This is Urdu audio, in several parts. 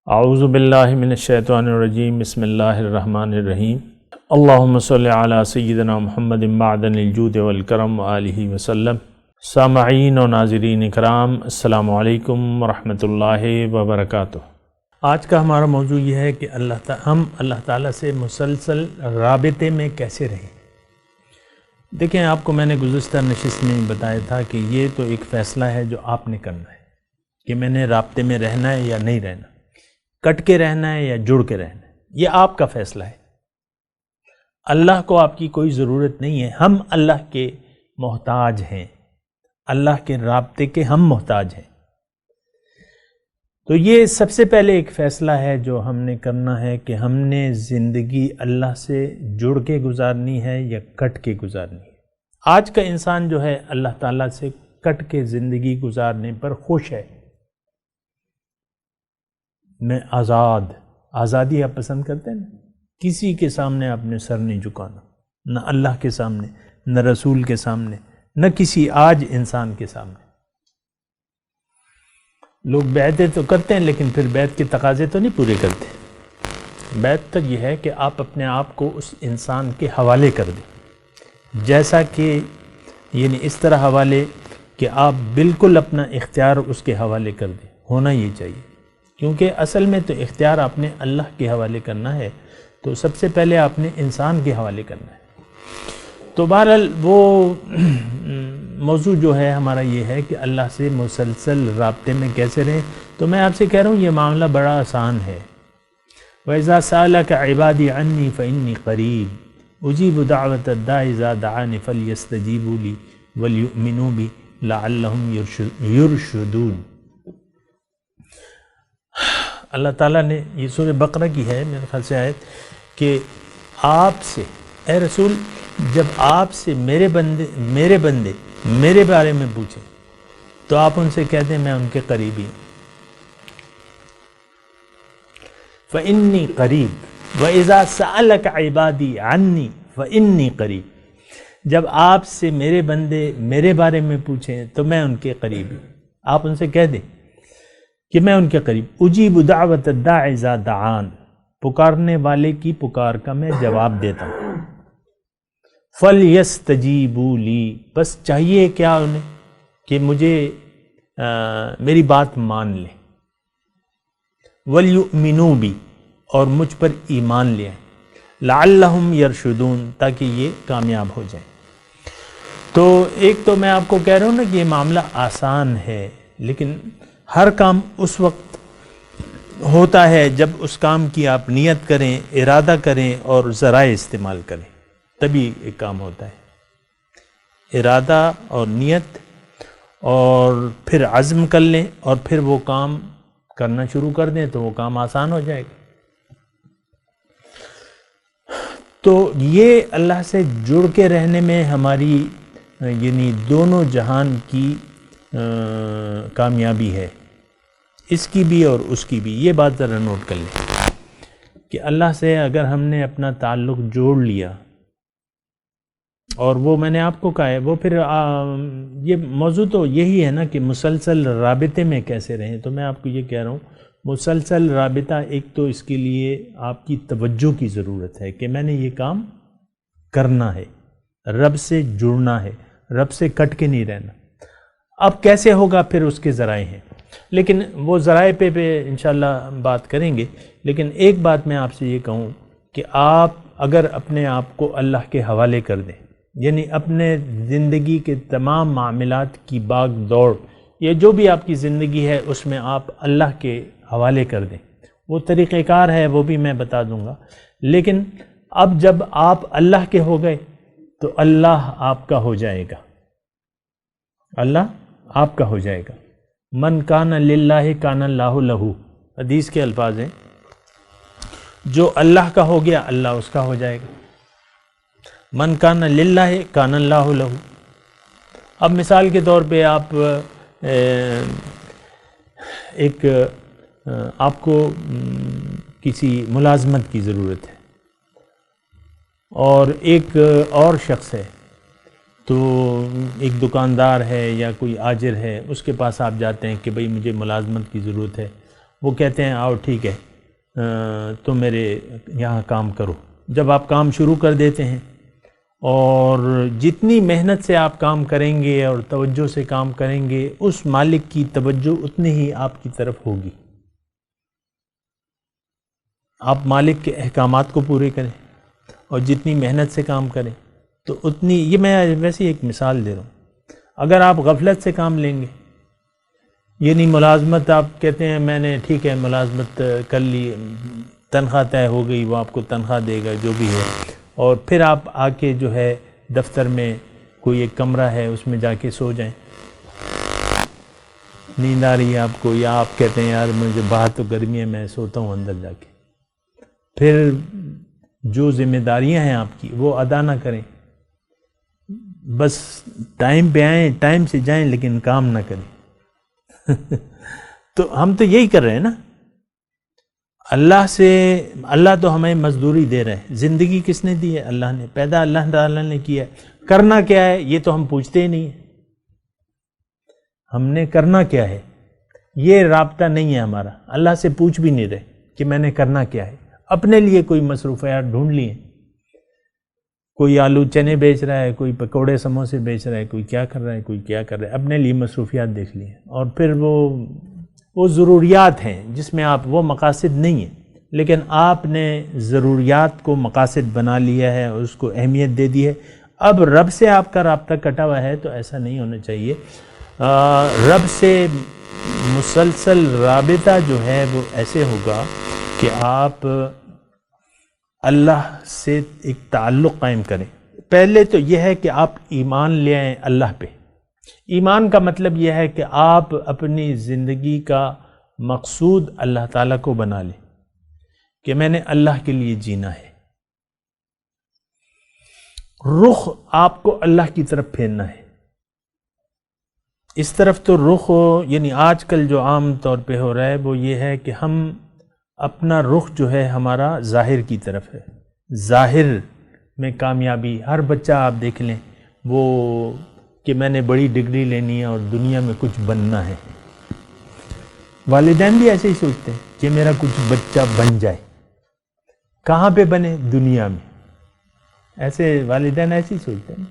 اعوذ باللہ من الشیطان الرجیم بسم اللہ الرحمن الرحیم اللہم صلی علی سیدنا محمد معدن الجود والکرم وآلہ وسلم۔ سامعین و ناظرین اکرام، السلام علیکم ورحمۃ اللہ وبرکاتہ۔ آج کا ہمارا موضوع یہ ہے کہ ہم اللہ تعالیٰ سے مسلسل رابطے میں کیسے رہیں۔ دیکھیں، آپ کو میں نے گزشتہ نشست میں بتایا تھا کہ یہ تو ایک فیصلہ ہے جو آپ نے کرنا ہے کہ میں نے رابطے میں رہنا ہے یا نہیں رہنا، کٹ کے رہنا ہے یا جڑ کے رہنا ہے، یہ آپ کا فیصلہ ہے۔ اللہ کو آپ کی کوئی ضرورت نہیں ہے، ہم اللہ کے محتاج ہیں، اللہ کے رابطے کے ہم محتاج ہیں۔ تو یہ سب سے پہلے ایک فیصلہ ہے جو ہم نے کرنا ہے کہ ہم نے زندگی اللہ سے جڑ کے گزارنی ہے یا کٹ کے گزارنی ہے۔ آج کا انسان جو ہے اللہ تعالیٰ سے کٹ کے زندگی گزارنے پر خوش ہے۔ میں آزادی آپ پسند کرتے ہیں نا، کسی کے سامنے آپ نے سر نہیں جھکانا، نہ اللہ کے سامنے، نہ رسول کے سامنے، نہ کسی آج انسان کے سامنے۔ لوگ بیعتیں تو کرتے ہیں لیکن پھر بیعت کے تقاضے تو نہیں پورے کرتے۔ بیعت تک یہ ہے کہ آپ اپنے آپ کو اس انسان کے حوالے کر دیں، جیسا کہ یعنی اس طرح حوالے کہ آپ بالکل اپنا اختیار اس کے حوالے کر دیں، ہونا یہ چاہیے، کیونکہ اصل میں تو اختیار آپ نے اللہ کے حوالے کرنا ہے، تو سب سے پہلے آپ نے انسان کے حوالے کرنا ہے۔ تو بہرحال وہ موضوع جو ہے ہمارا یہ ہے کہ اللہ سے مسلسل رابطے میں کیسے رہیں۔ تو میں آپ سے کہہ رہا ہوں یہ معاملہ بڑا آسان ہے۔ وَإِذَا سَأَلَكَ عِبَادِي عَنِّي فَإِنِّي قَرِيبٌ أُجِيبُ دَعْوَةَ الدَّاعِ إِذَا دَعَانِ فَلْيَسْتَجِيبُوا لِي وَلْيُؤْمِنُوا بِي لَعَلَّهُمْ يُرْشُدُونَ۔ اللہ تعالیٰ نے یہ سورہ بقرہ کی ہے میرے خیال سے آیت کہ آپ سے اے رسول، جب آپ سے میرے بندے میرے بارے میں پوچھیں تو آپ ان سے کہہ دیں میں ان کے قریبی ہوں۔ فَإِنِّي قَرِيبٌ وَإِذَا سَأَلَكَ عِبَادِي عَنِّي فَإِنِّي قَرِيبٌ۔ جب آپ سے میرے بندے میرے بارے میں پوچھیں تو میں ان کے قریبی ہوں۔ آپ ان سے کہہ دیں کہ میں ان کے قریب، اجیب دعوت الداع اذا دعان، پکارنے والے کی پکار کا میں جواب دیتا ہوں۔ فَلْيَسْتَجِيبُوا لِي، بس چاہیے کیا انہیں کہ مجھے میری بات مان لیں، وَلْيُؤْمِنُوا بِي، اور مجھ پر ایمان لیں، لَعَلَّهُمْ يَرْشُدُونَ، تاکہ یہ کامیاب ہو جائیں۔ تو ایک تو میں آپ کو کہہ رہا ہوں نا کہ یہ معاملہ آسان ہے، لیکن ہر کام اس وقت ہوتا ہے جب اس کام کی آپ نیت کریں، ارادہ کریں اور ذرائع استعمال کریں، تبھی ایک کام ہوتا ہے۔ ارادہ اور نیت اور پھر عزم کر لیں اور پھر وہ کام کرنا شروع کر دیں تو وہ کام آسان ہو جائے گا۔ تو یہ اللہ سے جڑ کے رہنے میں ہماری یعنی دونوں جہان کی کامیابی ہے، اس کی بھی اور اس کی بھی۔ یہ بات ذرا نوٹ کر لیں کہ اللہ سے اگر ہم نے اپنا تعلق جوڑ لیا، اور وہ میں نے آپ کو کہا ہے، وہ پھر یہ موضوع تو یہی ہے نا کہ مسلسل رابطے میں کیسے رہیں۔ تو میں آپ کو یہ کہہ رہا ہوں مسلسل رابطہ، ایک تو اس کے لیے آپ کی توجہ کی ضرورت ہے کہ میں نے یہ کام کرنا ہے، رب سے جڑنا ہے، رب سے کٹ کے نہیں رہنا۔ اب کیسے ہوگا پھر اس کے ذرائع ہیں، لیکن وہ ذرائع پہ انشاءاللہ بات کریں گے۔ لیکن ایک بات میں آپ سے یہ کہوں کہ آپ اگر اپنے آپ کو اللہ کے حوالے کر دیں، یعنی اپنے زندگی کے تمام معاملات کی باغ دوڑ، یہ جو بھی آپ کی زندگی ہے اس میں آپ اللہ کے حوالے کر دیں، وہ طریقہ کار ہے، وہ بھی میں بتا دوں گا۔ لیکن اب جب آپ اللہ کے ہو گئے تو اللہ آپ کا ہو جائے گا، اللہ آپ کا ہو جائے گا۔ من کان للہ کان اللہ لہو، حدیث کے الفاظ ہیں، جو اللہ کا ہو گیا اللہ اس کا ہو جائے گا۔ من کان للہ کان اللہ لہو۔ اب مثال کے طور پہ آپ آپ کو کسی ملازمت کی ضرورت ہے اور ایک اور شخص ہے، تو ایک دکاندار ہے یا کوئی آجر ہے، اس کے پاس آپ جاتے ہیں کہ بھئی مجھے ملازمت کی ضرورت ہے، وہ کہتے ہیں آؤ ٹھیک ہے تم میرے یہاں کام کرو. جب آپ کام شروع کر دیتے ہیں اور جتنی محنت سے آپ کام کریں گے اور توجہ سے کام کریں گے اس مالک کی توجہ اتنی ہی آپ کی طرف ہوگی. آپ مالک کے احکامات کو پورے کریں اور جتنی محنت سے کام کریں تو اتنی، یہ میں ویسے ایک مثال دے رہا ہوں. اگر آپ غفلت سے کام لیں گے، یعنی ملازمت آپ کہتے ہیں میں نے ٹھیک ہے ملازمت کر لی، تنخواہ طے ہو گئی، وہ آپ کو تنخواہ دے گا جو بھی ہے، اور پھر آپ آ کے جو ہے دفتر میں کوئی ایک کمرہ ہے اس میں جا کے سو جائیں، نیند آ رہی ہے آپ کو، یا آپ کہتے ہیں یار مجھے باہر تو گرمی ہے میں سوتا ہوں اندر جا کے، پھر جو ذمہ داریاں ہیں آپ کی وہ ادا نہ کریں، بس ٹائم پہ آئیں ٹائم سے جائیں لیکن کام نہ کریں. تو ہم تو یہی کر رہے ہیں نا. اللہ تو ہمیں مزدوری دے رہے ہیں. زندگی کس نے دی ہے؟ اللہ نے. پیدا اللہ تعالیٰ نے کیا ہے. کرنا کیا ہے یہ تو ہم پوچھتے ہی نہیں ہیں. ہم نے کرنا کیا ہے یہ رابطہ نہیں ہے ہمارا. اللہ سے پوچھ بھی نہیں رہے کہ میں نے کرنا کیا ہے. اپنے لیے کوئی مصروفیات ڈھونڈ لیے، کوئی آلو چنے بیچ رہا ہے، کوئی پکوڑے سموسے بیچ رہا ہے، کوئی کیا کر رہا ہے، کوئی کیا کر رہا ہے، اپنے لیے مصروفیات دیکھ لی ہیں. اور پھر وہ ضروریات ہیں جس میں آپ، وہ مقاصد نہیں ہیں، لیکن آپ نے ضروریات کو مقاصد بنا لیا ہے اور اس کو اہمیت دے دی ہے. اب رب سے آپ کا رابطہ کٹا ہوا ہے تو ایسا نہیں ہونا چاہیے. رب سے مسلسل رابطہ جو ہے وہ ایسے ہوگا کہ آپ اللہ سے ایک تعلق قائم کریں. پہلے تو یہ ہے کہ آپ ایمان لے آئیں اللہ پہ. ایمان کا مطلب یہ ہے کہ آپ اپنی زندگی کا مقصود اللہ تعالیٰ کو بنا لیں کہ میں نے اللہ کے لیے جینا ہے. رخ آپ کو اللہ کی طرف پھیرنا ہے. اس طرف تو رخ یعنی آج کل جو عام طور پہ ہو رہا ہے وہ یہ ہے کہ ہم اپنا رخ جو ہے ہمارا ظاہر کی طرف ہے. ظاہر میں کامیابی، ہر بچہ آپ دیکھ لیں وہ کہ میں نے بڑی ڈگری لینی ہے اور دنیا میں کچھ بننا ہے. والدین بھی ایسے ہی سوچتے ہیں کہ میرا کچھ بچہ بن جائے. کہاں پہ بنے؟ دنیا میں. ایسے والدین ایسے ہی سوچتے ہیں.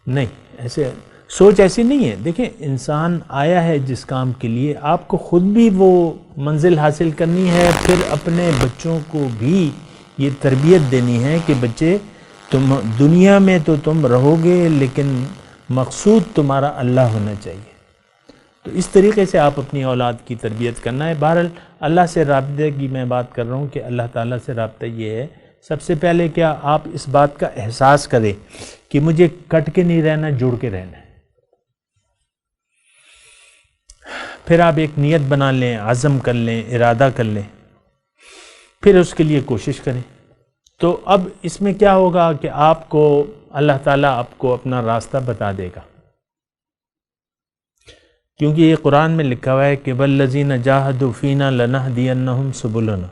نہیں، ایسے سوچ ایسی نہیں ہے. دیکھیں انسان آیا ہے جس کام کے لیے، آپ کو خود بھی وہ منزل حاصل کرنی ہے، پھر اپنے بچوں کو بھی یہ تربیت دینی ہے کہ بچے تم دنیا میں تو تم رہو گے لیکن مقصود تمہارا اللہ ہونا چاہیے. تو اس طریقے سے آپ اپنی اولاد کی تربیت کرنا ہے. بہرحال اللہ سے رابطے کی میں بات کر رہا ہوں کہ اللہ تعالیٰ سے رابطہ یہ ہے، سب سے پہلے کیا آپ اس بات کا احساس کریں کہ مجھے کٹ کے نہیں رہنا، جڑ کے رہنا ہے. پھر آپ ایک نیت بنا لیں، عزم کر لیں، ارادہ کر لیں، پھر اس کے لیے کوشش کریں. تو اب اس میں کیا ہوگا کہ آپ کو اللہ تعالیٰ آپ کو اپنا راستہ بتا دے گا، کیونکہ یہ قرآن میں لکھا ہوا ہے کہ وَالَّذِينَ جَاهَدُوا فِينَا لَنَهْدِيَنَّهُمْ سُبُلَنَا.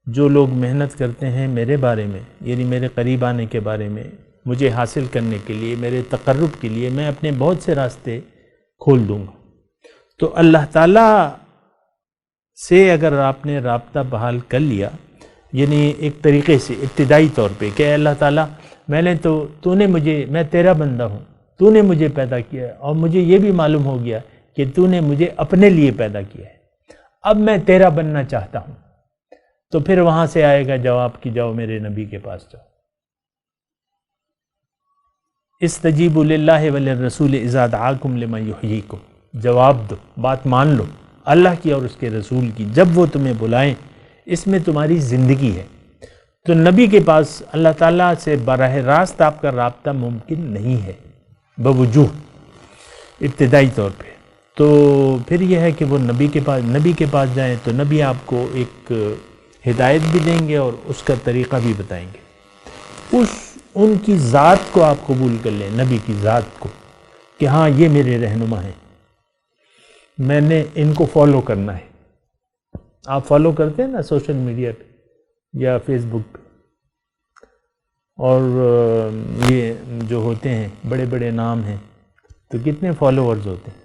جو لوگ محنت کرتے ہیں میرے بارے میں، یعنی میرے قریب آنے کے بارے میں، مجھے حاصل کرنے کے لیے، میرے تقرب کے لیے، میں اپنے بہت سے راستے کھول دوں گا. تو اللہ تعالیٰ سے اگر آپ نے رابطہ بحال کر لیا، یعنی ایک طریقے سے ابتدائی طور پہ کہ اللہ تعالیٰ تو نے مجھے، میں تیرا بندہ ہوں، تو نے مجھے پیدا کیا ہے اور مجھے یہ بھی معلوم ہو گیا کہ تو نے مجھے اپنے لیے پیدا کیا ہے، اب میں تیرا بننا چاہتا ہوں. تو پھر وہاں سے آئے گا جواب کہ جاؤ میرے نبی کے پاس جاؤ. استجیبوا للہ وللرسول اذا دعاکم لما یحییکم. جواب دو، بات مان لو اللہ کی اور اس کے رسول کی جب وہ تمہیں بلائیں. اس میں تمہاری زندگی ہے. تو نبی کے پاس اللہ تعالیٰ سے براہ راست آپ کا رابطہ ممکن نہیں ہے بوجوہ ابتدائی طور پہ. تو پھر یہ ہے کہ وہ نبی کے پاس جائیں تو نبی آپ کو ایک ہدایت بھی دیں گے اور اس کا طریقہ بھی بتائیں گے. ان کی ذات کو آپ قبول کر لیں، نبی کی ذات کو، کہ ہاں یہ میرے رہنما ہیں، میں نے ان کو فالو کرنا ہے. آپ فالو کرتے ہیں نا سوشل میڈیا پہ یا فیس بک پہ، اور یہ جو ہوتے ہیں بڑے بڑے نام ہیں تو کتنے فالوورز ہوتے ہیں.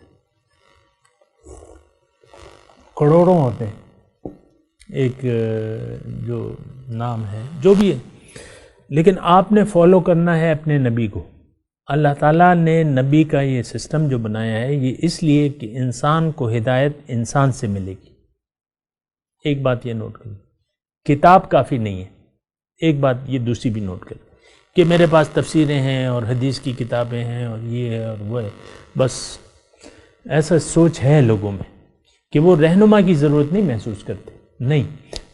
کروڑوں ہوتے ہیں، ایک جو نام ہے جو بھی ہے، لیکن آپ نے فالو کرنا ہے اپنے نبی کو۔ اللہ تعالیٰ نے نبی کا یہ سسٹم جو بنایا ہے یہ اس لیے کہ انسان کو ہدایت انسان سے ملے گی۔ ایک بات یہ نوٹ کریں، کتاب کافی نہیں ہے۔ ایک بات یہ دوسری بھی نوٹ کریں کہ میرے پاس تفسیریں ہیں اور حدیث کی کتابیں ہیں اور یہ ہے اور وہ ہے، بس ایسا سوچ ہے لوگوں میں کہ وہ رہنما کی ضرورت نہیں محسوس کرتے۔ نہیں،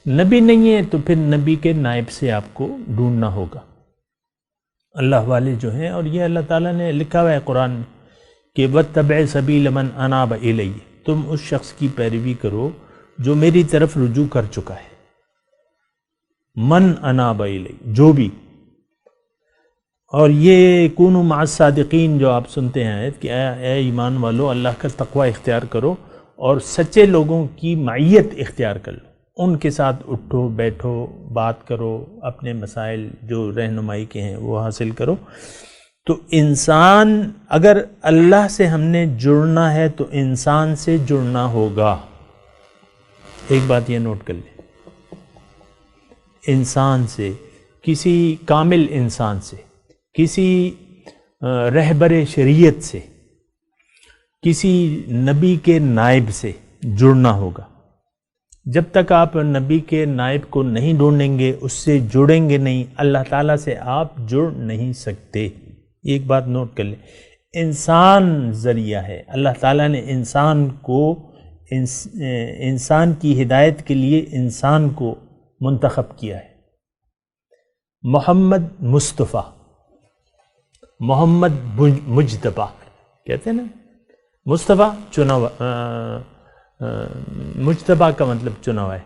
نبی نہیں ہے تو پھر نبی کے نائب سے آپ کو ڈھونڈنا ہوگا۔ اللہ والے جو ہیں، اور یہ اللہ تعالیٰ نے لکھا ہوا ہے قرآن میں کہ وَاتَّبِعْ سَبِيلَ مَنْ أَنَابَ إِلَيَّ، تم اس شخص کی پیروی کرو جو میری طرف رجوع کر چکا ہے۔ من اناب الیہ، جو بھی۔ اور یہ کونوا مع الصادقین جو آپ سنتے ہیں کہ اے ایمان والو اللہ کا تقوی اختیار کرو اور سچے لوگوں کی معیت اختیار کر لو، ان کے ساتھ اٹھو بیٹھو، بات کرو، اپنے مسائل جو رہنمائی کے ہیں وہ حاصل کرو۔ تو انسان، اگر اللہ سے ہم نے جڑنا ہے تو انسان سے جڑنا ہوگا۔ ایک بات یہ نوٹ کر لیں، انسان سے، کسی کامل انسان سے، کسی رہبر شریعت سے، کسی نبی کے نائب سے جڑنا ہوگا۔ جب تک آپ نبی کے نائب کو نہیں ڈھونڈیں گے، اس سے جڑیں گے نہیں، اللہ تعالیٰ سے آپ جڑ نہیں سکتے۔ ایک بات نوٹ کر لیں، انسان ذریعہ ہے۔ اللہ تعالیٰ نے انسان کو، انسان کی ہدایت کے لیے انسان کو منتخب کیا ہے۔ محمد مصطفیٰ، محمد مجتبی کہتے ہیں نا، مصطفیٰ چنا ہوا، مجتبی کا مطلب چنا ہوا ہے،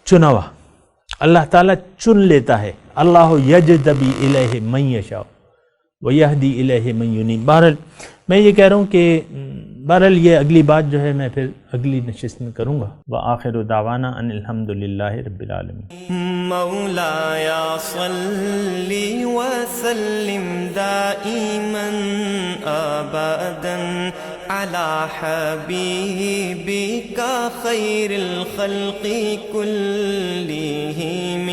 چنا ہوا۔ اللہ تعالیٰ چن لیتا ہے، اللہ یجتبی الیہ من یشاء ویہدی الیہ من ینیب۔ بہرحال میں یہ کہہ رہا ہوں کہ بہرحال یہ اگلی بات جو ہے میں پھر اگلی نشست میں کروں گا۔ وآخر دعوانا ان الحمدللہ رب العالمین۔ مولایا صلی وسلم دائما ابدا علی حبیبک خیر الخلق کلہم۔